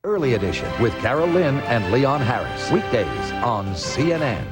Early Edition with Carol Lynn and Leon Harris. Weekdays on CNN.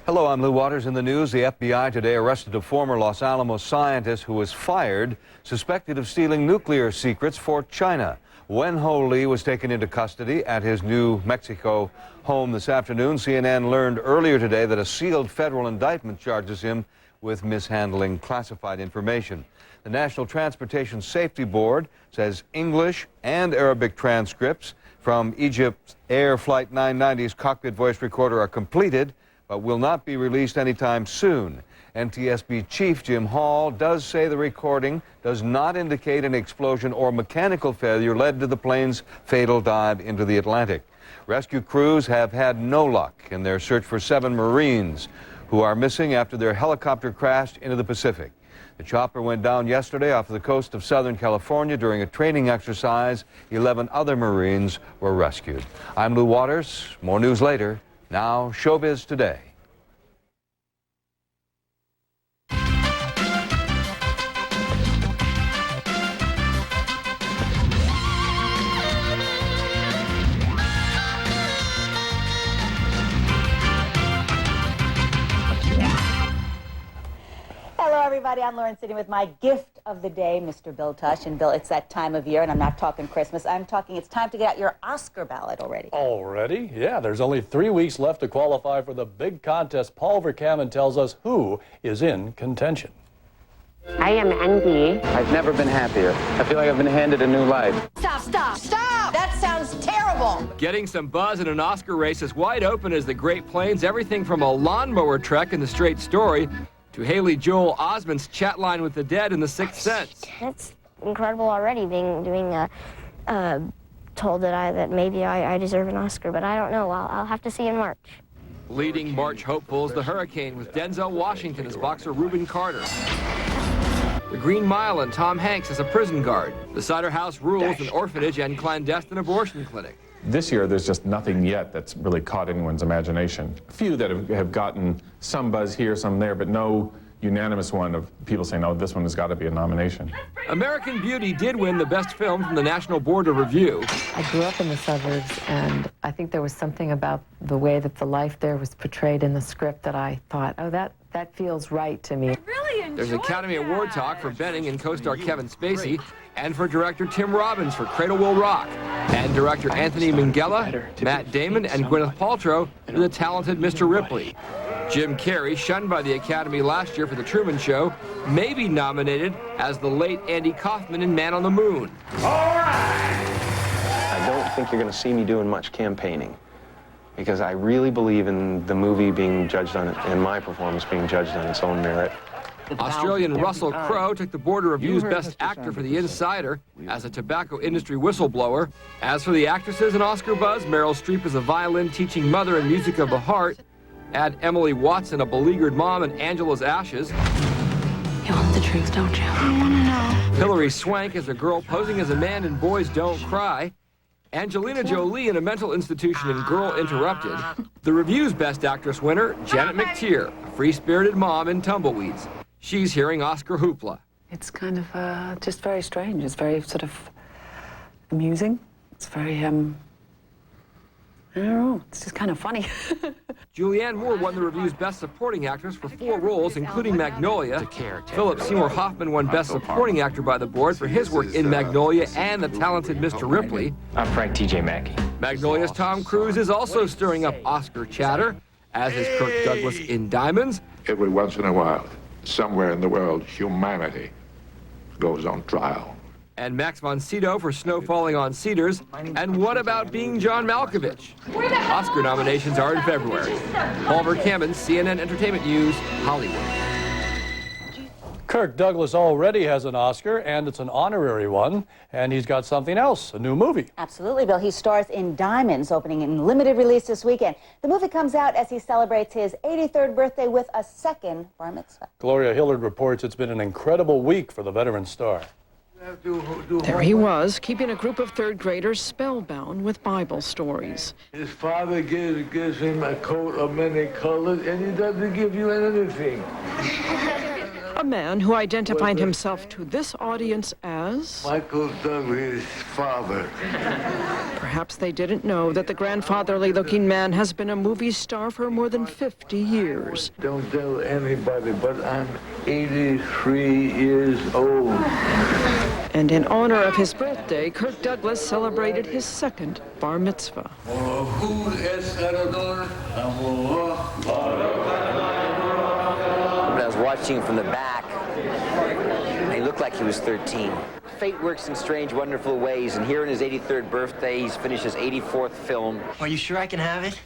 Hello, I'm Lou Waters. In the news, the FBI today arrested a former Los Alamos scientist who was fired, suspected of stealing nuclear secrets for China. Wen-Ho Lee was taken into custody at his New Mexico home this afternoon. CNN learned earlier today that a sealed federal indictment charges him with mishandling classified information. The National Transportation Safety Board says English and Arabic transcripts from Egypt's Air Flight 990's cockpit voice recorder are completed, but will not be released anytime soon. NTSB Chief Jim Hall does say the recording does not indicate an explosion or mechanical failure led to the plane's fatal dive into the Atlantic. Rescue crews have had no luck in their search for 7 Marines who are missing after their helicopter crashed into the Pacific. The chopper went down yesterday off the coast of Southern California during a training exercise. 11 other Marines were rescued. I'm Lou Waters. More news later. Now, Showbiz Today. Hello, everybody. I'm Lauren sitting with my gift of the day, Mr. Bill Tush. And Bill, it's that time of year, and I'm not talking Christmas. I'm talking it's time to get out your Oscar ballot already. Already? Yeah, there's only 3 weeks left to qualify for the big contest. Paul Verkaman tells us who is in contention. I am Andy. I've never been happier. I feel like I've been handed a new life. Stop, stop, stop! That sounds terrible! Getting some buzz in an Oscar race as wide open as the Great Plains. Everything from a lawnmower trek in The Straight Story to Haley Joel Osment's chat line with the dead in The Sixth Sense. It's incredible already told that maybe I deserve an Oscar, but I don't know. I'll have to see in March. Leading March hopefuls, The Hurricane with Denzel Washington as boxer Reuben Carter. The Green Mile and Tom Hanks as a prison guard. The Cider House Rules, an orphanage and clandestine abortion clinic. This year, there's just nothing yet that's really caught anyone's imagination. A few that have gotten some buzz here, some there, but no unanimous one of people saying, oh, this one has got to be a nomination. American Beauty did win the best film from the National Board of Review. I grew up in the suburbs, and I think there was something about the way that the life there was portrayed in the script that I thought, oh, that feels right to me. There's Academy Award talk for Benning and co-star Kevin Spacey, and for director Tim Robbins for Cradle Will Rock, and director Anthony Minghella, Matt Damon, and Gwyneth Paltrow for The Talented Mr. Ripley. Jim Carrey, shunned by the Academy last year for The Truman Show, may be nominated as the late Andy Kaufman in Man on the Moon. I don't think you're going to see me doing much campaigning, because I really believe in the movie being judged on it, and my performance being judged on its own merit. Australian Russell Crowe took the Board of Review's Best Actor for The Insider as a tobacco industry whistleblower. As for the actresses in Oscar buzz, Meryl Streep is a violin-teaching mother in Music of the Heart. Add Emily Watson, a beleaguered mom in Angela's Ashes. You want the truth, don't you? I want to know. Hilary Swank is a girl posing as a man in Boys Don't Cry. Angelina Jolie in a mental institution in Girl Interrupted. The Review's Best Actress winner, Janet McTeer, a free-spirited mom in Tumbleweeds. She's hearing Oscar hoopla. It's kind of just very strange. It's very sort of amusing. It's very, I don't know, it's just kind of funny. Julianne Moore won the Review's Best Supporting Actress for 4 roles, including Magnolia. Philip Seymour Hoffman won Best Supporting Actor by the board for his work in Magnolia and The Talented Mr. Ripley. I'm Frank T.J. Mackey. Magnolia's Tom Cruise is also stirring up Oscar chatter, as is Kirk Douglas in Diamonds. Every once in a while, somewhere in the world, humanity goes on trial. And Max von Sydow for Snow Falling on Cedars. And What About Being John Malkovich? Oscar nominations are in February. Paul Verkaman, CNN Entertainment News, Hollywood. Kirk Douglas already has an Oscar, and it's an honorary one, and he's got something else, a new movie. Absolutely, Bill. He stars in Diamonds, opening in limited release this weekend. The movie comes out as he celebrates his 83rd birthday with a second bar mitzvah. Gloria Hillard reports it's been an incredible week for the veteran star. There he was, keeping a group of third graders spellbound with Bible stories. His father gives him a coat of many colors, and he doesn't give you anything. A man who identified himself to this audience as Michael Douglas' father. Perhaps they didn't know that the grandfatherly-looking man has been a movie star for more than 50 years. Don't tell anybody, but I'm 83 years old. And in honor of his birthday, Kirk Douglas celebrated his second bar mitzvah. I was watching him from the back, and he looked like he was 13. Fate works in strange, wonderful ways, and here in his 83rd birthday, he's finished his 84th film. Are you sure I can have it?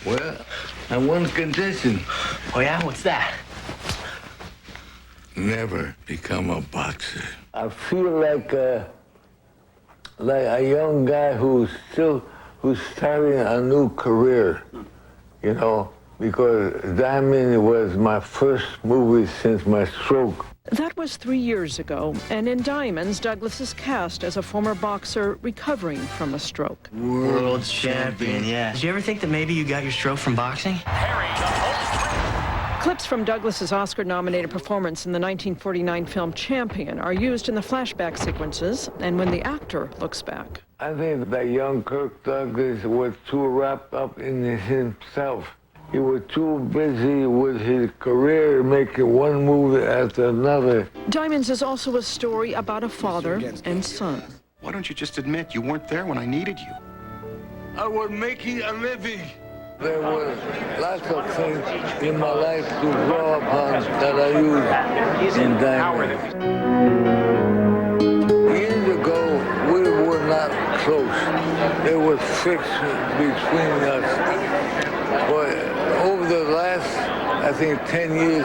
Well, on one condition. Oh, yeah? What's that? Never become a boxer. I feel like a young guy who's starting a new career, you know, because Diamond was my first movie since my stroke. That was 3 years ago, and in Diamonds, Douglas is cast as a former boxer recovering from a stroke. World champion, yeah. Did you ever think that maybe you got your stroke from boxing? Clips from Douglas's Oscar-nominated performance in the 1949 film Champion are used in the flashback sequences and when the actor looks back. I think that young Kirk Douglas was too wrapped up in himself. He was too busy with his career, making one movie after another. Diamonds is also a story about a father and son. Why don't you just admit you weren't there when I needed you? I was making a living. There were lots of things in my life to draw upon that I used in Diamonds. Years ago, we were not close. There was friction between us. But over the last, I think, 10 years,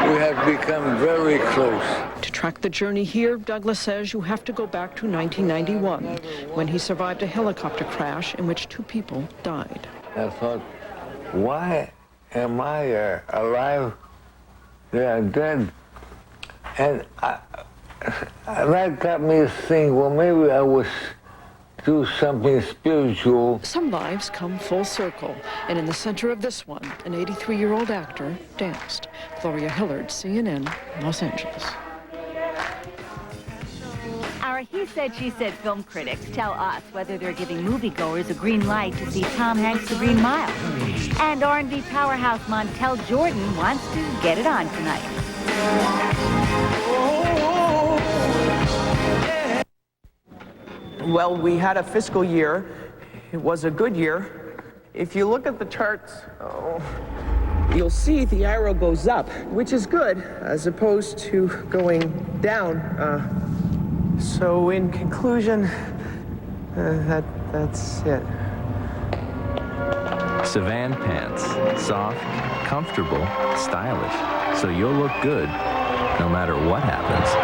we have become very close. To track the journey here, Douglas says you have to go back to 1991, when he survived a helicopter crash in which 2 people died. I thought, why am I alive? They are dead. And that got me to think, well, maybe I was do something spiritual. Some lives come full circle, and in the center of this one, an 83-year-old actor danced. Gloria Hillard, CNN, Los Angeles. Our He Said, She Said film critics tell us whether they're giving moviegoers a green light to see Tom Hanks' The Green Mile. And R&B powerhouse Montel Jordan wants to get it on tonight. Well, we had a fiscal year. It was a good year. If you look at the charts, you'll see the arrow goes up, which is good, as opposed to going down. So in conclusion, that's it. Savan pants. Soft, comfortable, stylish. So you'll look good no matter what happens.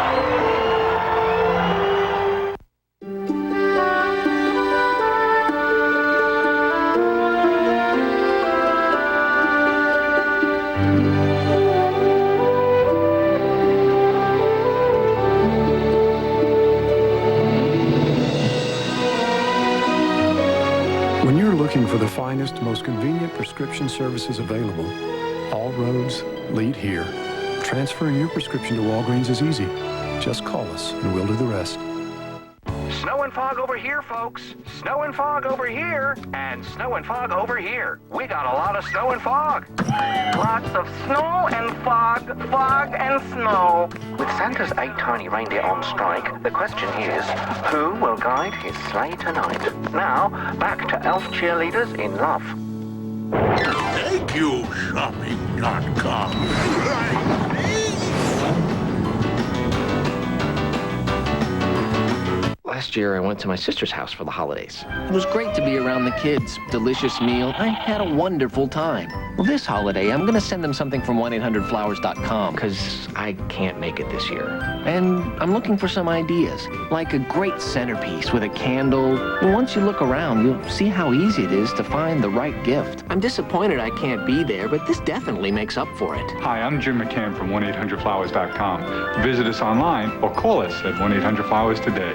When you're looking for the finest, most convenient prescription services available, all roads lead here. Transferring your prescription to Walgreens is easy. Just call us and we'll do the rest. Snow and fog over here, folks. Snow and fog over here, and snow and fog over here. We got a lot of snow and fog. Lots of snow and fog, fog and snow. With Santa's 8 tiny reindeer on strike, the question is, who will guide his sleigh tonight? Now, back to elf cheerleaders in love. Thank you, shopping.com. Last year, I went to my sister's house for the holidays. It was great to be around the kids. Delicious meal. I had a wonderful time. Well, this holiday, I'm going to send them something from 1-800-Flowers.com because I can't make it this year. And I'm looking for some ideas, like a great centerpiece with a candle. And once you look around, you'll see how easy it is to find the right gift. I'm disappointed I can't be there, but this definitely makes up for it. Hi, I'm Jim McCann from 1-800-Flowers.com. Visit us online or call us at 1-800-Flowers today.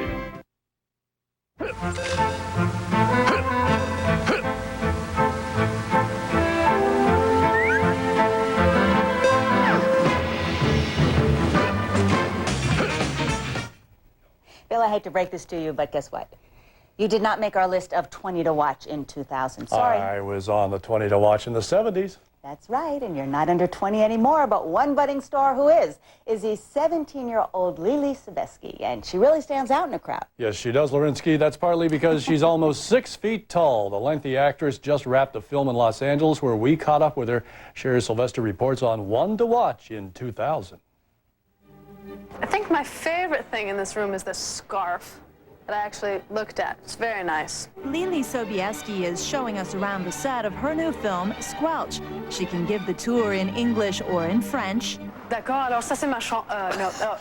I hate to break this to you, but guess what? You did not make our list of 20 to watch in 2000. Sorry. I was on the 20 to watch in the 70s. That's right, and you're not under 20 anymore, but one budding star who is the 17-year-old Lily Sobieski, and she really stands out in a crowd. Yes, she does, Lewinsky. That's partly because she's almost 6 feet tall. The lengthy actress just wrapped a film in Los Angeles where we caught up with her. Sherry Sylvester reports on one to watch in 2000. I think my favorite thing in this room is this scarf that I actually looked at. It's very nice. Lily Sobieski is showing us around the set of her new film, Squelch. She can give the tour in English or in French. D'accord, alors ça c'est ma chambre. No.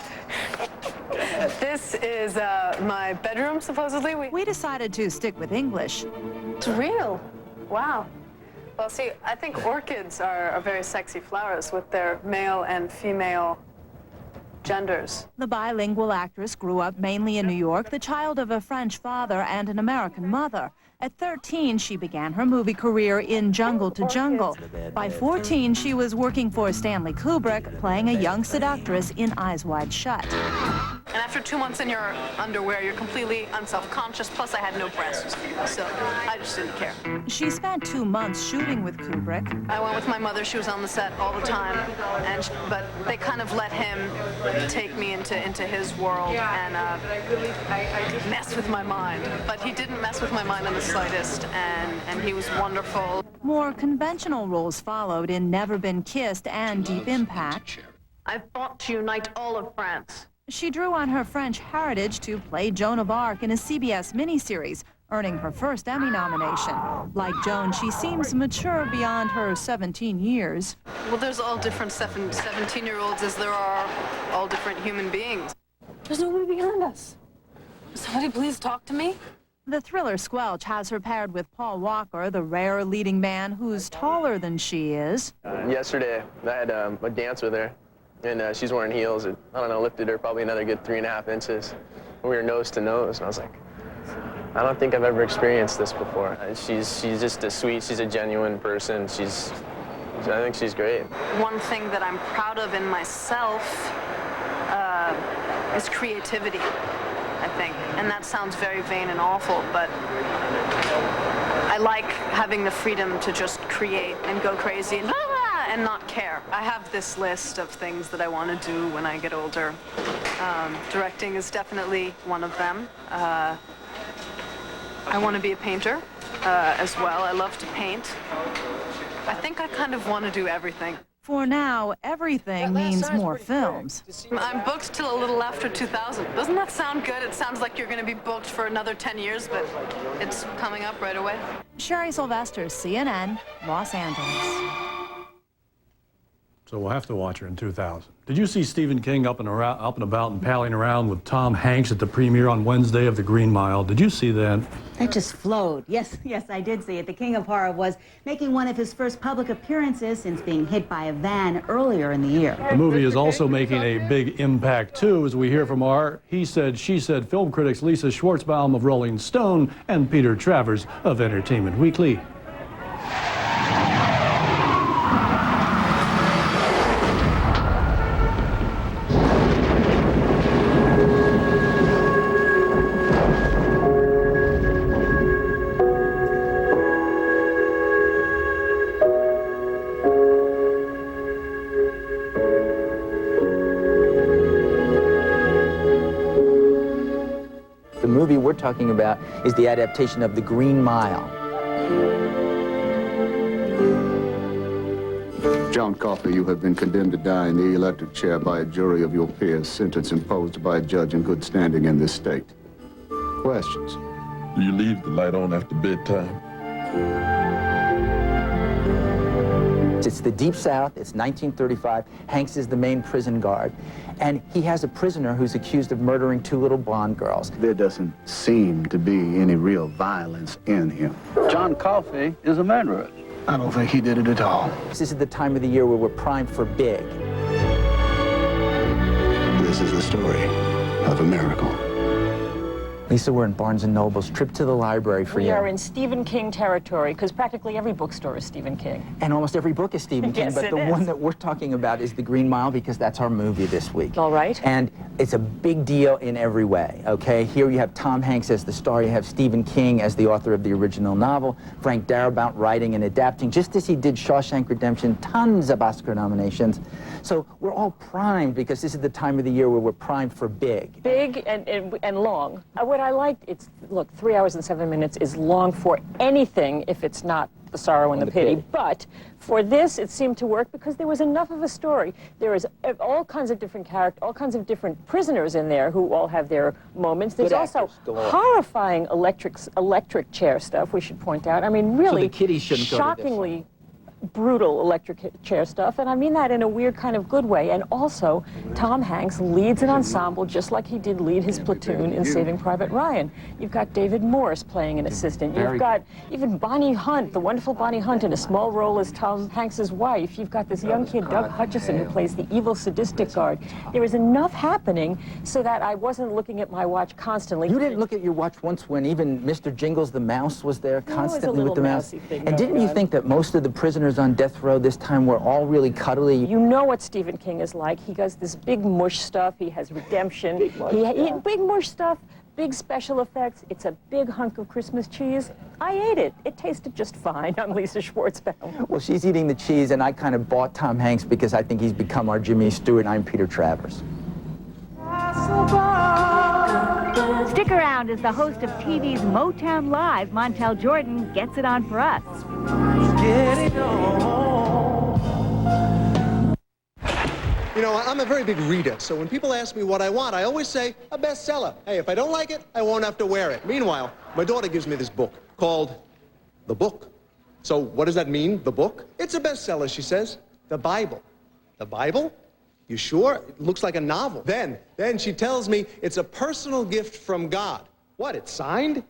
This is my bedroom, supposedly. We decided to stick with English. It's real. Wow. Well, see, I think orchids are very sexy flowers with their male and female genders. The bilingual actress grew up mainly in New York, the child of a French father and an American mother. At 13, she began her movie career in Jungle to Jungle. By 14, she was working for Stanley Kubrick, playing a young seductress in Eyes Wide Shut. And after 2 months in your underwear, you're completely unself-conscious, plus I had no breasts, so I just didn't care. She spent 2 months shooting with Kubrick. I went with my mother. She was on the set all the time, but they kind of let him take me into his world and mess with my mind. But he didn't mess with my mind in the slightest, and he was wonderful. More conventional roles followed in Never Been Kissed and Deep Impact. I fought to unite all of France. She drew on her French heritage to play Joan of Arc in a CBS miniseries, earning her first Emmy nomination. Like Joan, she seems mature beyond her 17 years. Well, there's all different 17-year-olds as there are all different human beings. There's nobody behind us. Somebody please talk to me. The thriller Squelch has her paired with Paul Walker, the rare leading man who's taller than she is. Yesterday, I had a dance with her, and she's wearing heels. I don't know, lifted her probably another good 3.5 inches. We were nose to nose, and I was like, I don't think I've ever experienced this before. She's just she's a genuine person. I think she's great. One thing that I'm proud of in myself is creativity, I think. And that sounds very vain and awful, but I like having the freedom to just create and go crazy and not care. I have this list of things that I want to do when I get older. Directing is definitely one of them. I want to be a painter as well. I love to paint. I think I kind of want to do everything. For now, everything means more films. I'm booked till a little after 2000. Doesn't that sound good? It sounds like you're going to be booked for another 10 years, but it's coming up right away. Sherry Sylvester, CNN, Los Angeles. So we'll have to watch her in 2000. Did you see Stephen King up and about and palling around with Tom Hanks at the premiere on Wednesday of The Green Mile? Did you see that? That just flowed. Yes, I did see it. The King of Horror was making one of his first public appearances since being hit by a van earlier in the year. The movie is also making a big impact, too, as we hear from our He Said, She Said film critics Lisa Schwartzbaum of Rolling Stone and Peter Travers of Entertainment Weekly. The movie we're talking about is the adaptation of The Green Mile. John Coffey, you have been condemned to die in the electric chair by a jury of your peers, sentence imposed by a judge in good standing in this state. Questions? Do you leave the light on after bedtime? It's the Deep South, it's 1935. Hanks is the main prison guard, and he has a prisoner who's accused of murdering 2 little blonde girls. There doesn't seem to be any real violence in him. John Coffey is a murderer. I don't think he did it at all. This is the time of the year where we're primed for big. This is the story of a miracle. Lisa, we're in Barnes & Noble's. Trip to the library for you. We are in Stephen King territory, because practically every bookstore is Stephen King. And almost every book is Stephen King, Yes, but it the is. one that we're talking about is The Green Mile, because that's our movie this week. All right. And it's a big deal in every way, okay? Here you have Tom Hanks as the star, you have Stephen King as the author of the original novel, Frank Darabont writing and adapting, just as he did Shawshank Redemption, tons of Oscar nominations. So we're all primed, because this is the time of the year where we're primed for big. Big and long. What I liked, look, 3 hours and 7 minutes is long for anything if it's not The Sorrow and the Pity. But for this, it seemed to work because there was enough of a story. There is all kinds of different characters, all kinds of different prisoners in there who all have their moments. There's also horrifying electric chair stuff, we should point out. I mean, really So the kiddies shouldn't go to this one. shockingly brutal electric chair stuff, and I mean that in a weird kind of good way. And also, Tom Hanks leads an ensemble just like he did lead his platoon in Saving Private Ryan. You've got David Morse playing an assistant. You've got even Bonnie Hunt, the wonderful Bonnie Hunt, in a small role as Tom Hanks's wife. You've got this young kid, Doug Hutchison, who plays the evil sadistic guard. There was enough happening so that I wasn't looking at my watch constantly. You didn't look at your watch once when even Mr. Jingles the mouse was there constantly with the mouse? Thing And didn't you think that most of the prisoners on death row this time were all really cuddly? You know what Stephen King is like. He does this big mush stuff. He has redemption. Big mush stuff, big special effects. It's a big hunk of Christmas cheese. I ate it. It tasted just fine. I'm Lisa Schwartzbaum. Well, she's eating the cheese, and I kind of bought Tom Hanks because I think he's become our Jimmy Stewart, and I'm Peter Travers. Stick around as the host of TV's Motown Live, Montel Jordan, gets it on for us. You know, I'm a very big reader, so when people ask me what I want, I always say a bestseller. Hey, if I don't like it, I won't have to wear it. Meanwhile, my daughter gives me this book called The Book. So what does that mean, the book? It's a bestseller, she says. The Bible. The Bible? You sure? It looks like a novel. Then she tells me it's a personal gift from God. What, it's signed?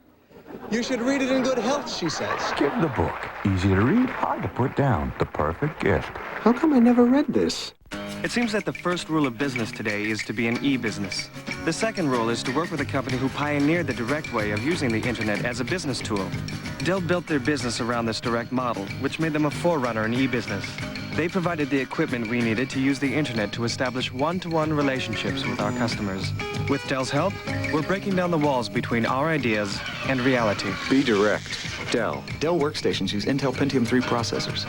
You should read it in good health, she says. Give the book. Easy to read, hard to put down. The perfect gift. How come I never read this? It seems that the first rule of business today is to be an e-business. The second rule is to work with a company who pioneered the direct way of using the internet as a business tool. Dell built their business around this direct model, which made them a forerunner in e-business. They provided the equipment we needed to use the internet to establish one-to-one relationships with our customers. With Dell's help, we're breaking down the walls between our ideas and reality. Be direct. Dell. Dell workstations use Intel Pentium 3 processors.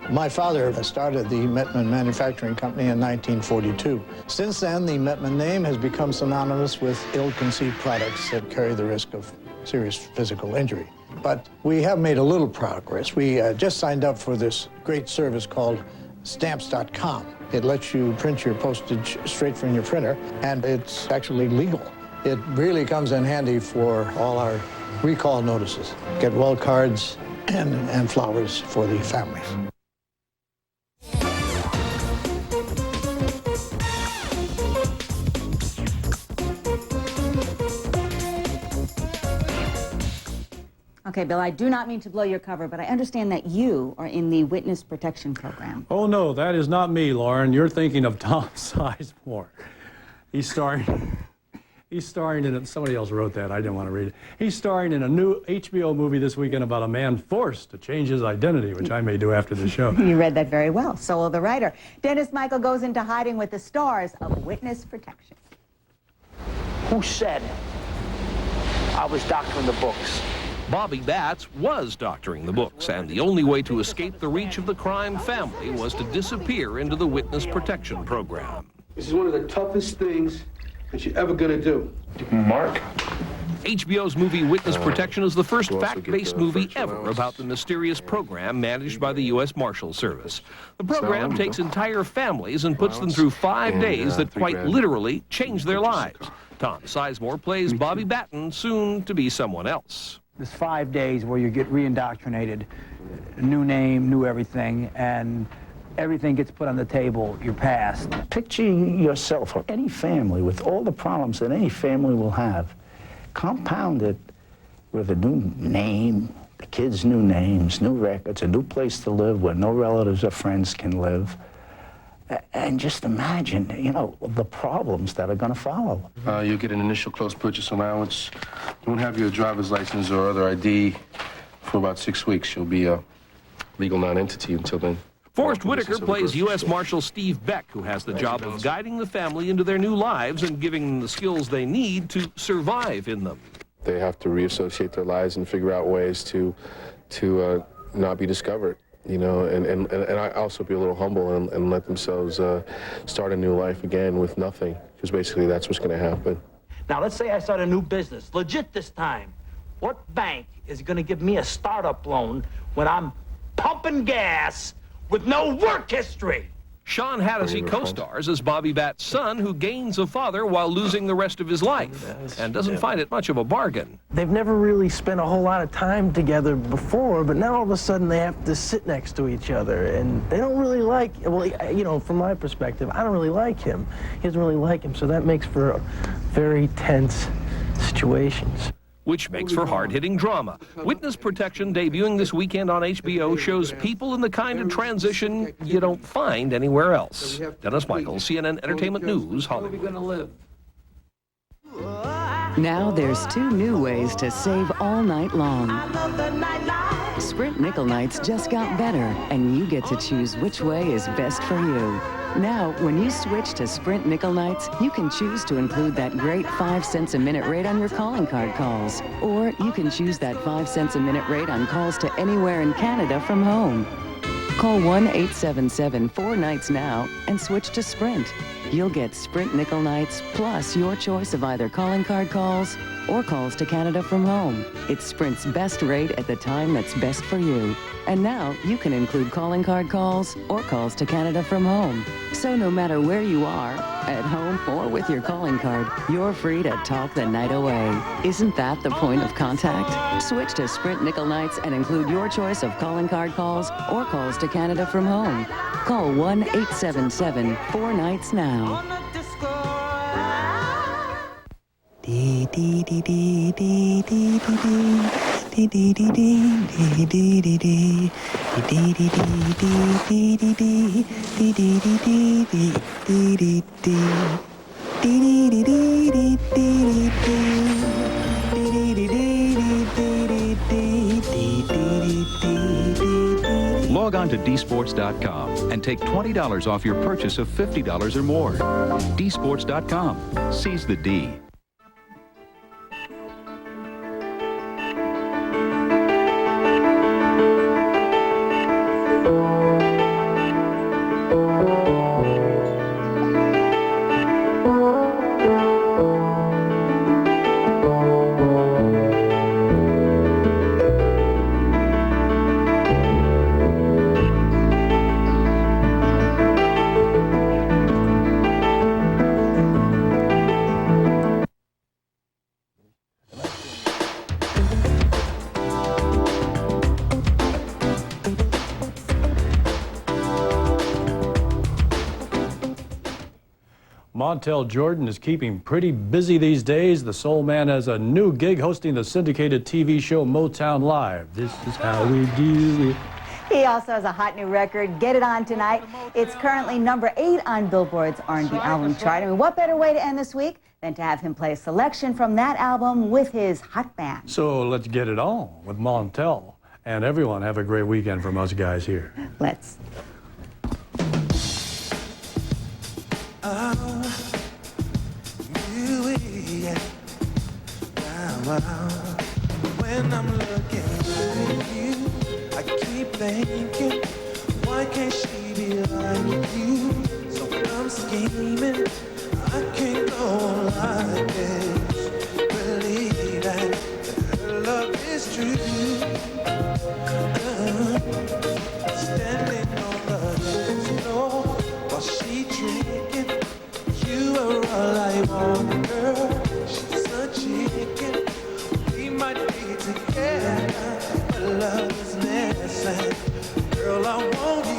My father started the Mettmann Manufacturing Company in 1942. Since then, the Mettmann name has become synonymous with ill-conceived products that carry the risk of serious physical injury. But we have made a little progress. We just signed up for this great service called Stamps.com. It lets you print your postage straight from your printer, and it's actually legal. It really comes in handy for all our recall notices. Get well cards and flowers for the families. Okay, Bill, I do not mean to blow your cover, but I understand that you are in the Witness Protection Program. Oh, no, that is not me, Lauren. You're thinking of Tom Sizemore. He's starring in it. Somebody else wrote that. I didn't want to read it. He's starring in a new HBO movie this weekend about a man forced to change his identity, which I may do after the show. You read that very well. So will the writer. Dennis Michael goes into hiding with the stars of Witness Protection. Who said I was doctoring the books? Bobby Batts was doctoring the books, and the only way to escape the reach of the crime family was to disappear into the Witness Protection Program. This is one of the toughest things that you're ever gonna do. Mark, HBO's movie Witness Protection is the first fact-based movie ever about the mysterious program managed by the U.S. Marshal Service. The program takes entire families and puts them through 5 days that quite literally change their lives. Tom Sizemore plays Bobby Batten, soon to be someone else. There's 5 days where you get reindoctrinated, new name, new everything, and everything gets put on the table, your past. Picture yourself or any family with all the problems that any family will have, compounded with a new name, the kids' new names, new records, a new place to live where no relatives or friends can live. And just imagine, you know, the problems that are going to follow. You'll get an initial close purchase allowance. You won't have your driver's license or other ID for about 6 weeks. You'll be a legal non-entity until then. Forrest Whitaker plays U.S. Marshal Steve Beck, who has the job of guiding the family into their new lives and giving them the skills they need to survive in them. They have to reassociate their lives and figure out ways to not be discovered, you know, and I also be a little humble and let themselves start a new life again with nothing, because basically that's what's going to happen. Now, let's say I start a new business, legit this time. What bank is going to give me a startup loan when I'm pumping gas with no work history? Sean Hattasey co-stars as Bobby Batt's son, who gains a father while losing the rest of his life, and doesn't find it much of a bargain. They've never really spent a whole lot of time together before, but now all of a sudden they have to sit next to each other, and they don't really like, well, you know, from my perspective, I don't really like him. He doesn't really like him, so that makes for very tense situations. Which makes for hard-hitting drama. Witness Protection, debuting this weekend on HBO, shows people in the kind of transition you don't find anywhere else. Dennis Michaels, CNN Entertainment News, Hollywood. Now there's 2 new ways to save all night long. Sprint Nickel Nights just got better, and you get to choose which way is best for you. Now, when you switch to Sprint Nickel Nights, you can choose to include that great 5 cents a minute rate on your calling card calls. Or you can choose that 5 cents a minute rate on calls to anywhere in Canada from home. Call 1-877-4-NIGHTS now and switch to Sprint. You'll get Sprint Nickel Nights plus your choice of either calling card calls or calls to Canada from home. It's Sprint's best rate at the time that's best for you. And now you can include calling card calls or calls to Canada from home. So no matter where you are, at home or with your calling card, you're free to talk the night away. Isn't that the point of contact? Switch to Sprint Nickel Nights and include your choice of calling card calls or calls to Canada from home. Call 1-877-4-NIGHTS now. Log on to dsports.com and take $20 off your purchase of $50 or more. dsports.com. Seize the D. Montel Jordan is keeping pretty busy these days. The soul man has a new gig hosting the syndicated TV show Motown Live. This is how we do it. He also has a hot new record, Get It On Tonight. It's currently #8 on Billboard's R&B album chart. I mean, what better way to end this week than to have him play a selection from that album with his hot band? So let's get it on with Montel. And everyone have a great weekend from us guys here. Let's. When I'm looking at you, I keep thinking, why can't she be like you? So I'm scheming, I can't go like this. Believe that to standing on the dance floor while she drinking. You are all I want, girl. She's a chicken. We might be together, but love is missing. Girl, I want you.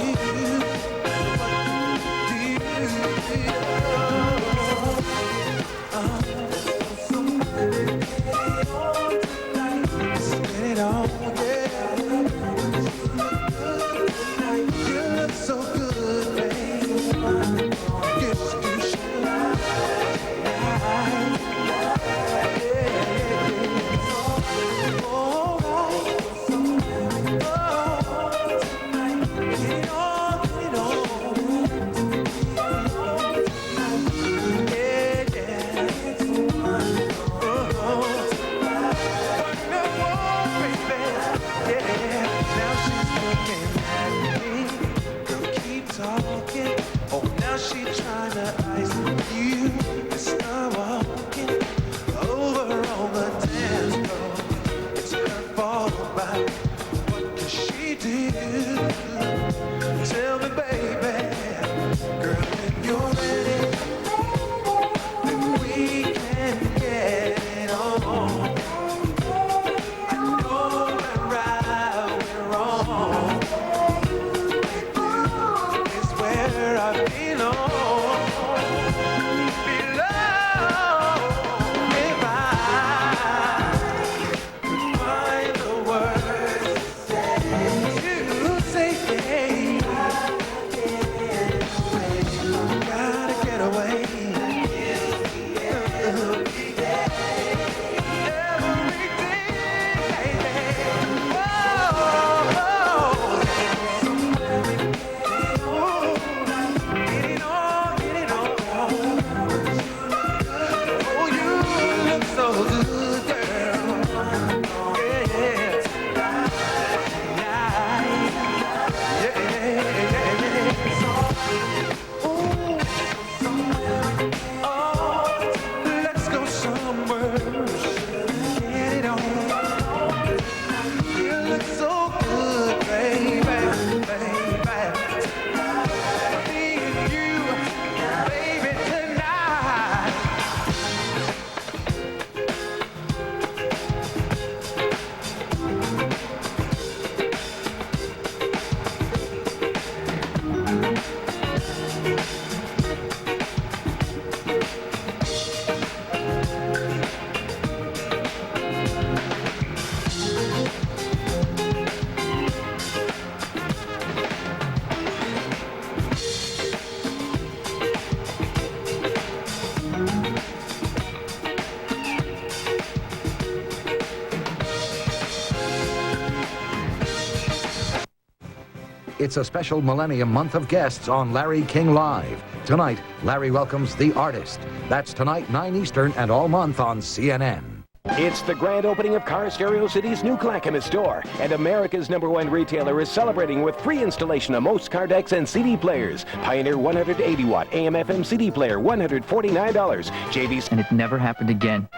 It's a special Millennium Month of guests on Larry King Live. Tonight, Larry welcomes The Artist. That's tonight, 9 Eastern, and all month on CNN. It's the grand opening of Car Stereo City's new Clackamas store, and America's #1 retailer is celebrating with free installation of most car decks and CD players. Pioneer 180-watt AM/FM CD player, $149. JV's. And it never happened again.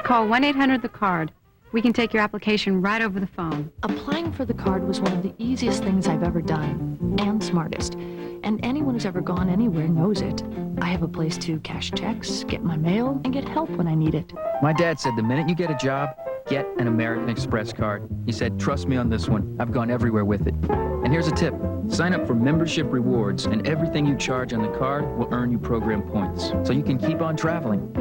Call 1-800-THE-CARD. We can take your application right over the phone. Applying for the card was one of the easiest things I've ever done, and smartest. And anyone who's ever gone anywhere knows it. I have a place to cash checks, get my mail, and get help when I need it. My dad said the minute you get a job, get an American Express card. He said, trust me on this one. I've gone everywhere with it. And here's a tip. Sign up for membership rewards, and everything you charge on the card will earn you program points, so you can keep on traveling.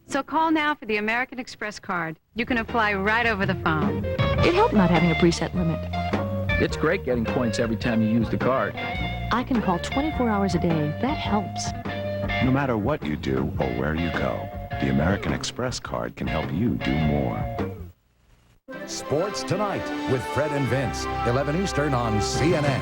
So call now for the American Express card. You can apply right over the phone. It helped not having a preset limit. It's great getting points every time you use the card. I can call 24 hours a day. That helps. No matter what you do or where you go, the American Express card can help you do more. Sports Tonight with Fred and Vince, 11 Eastern on CNN.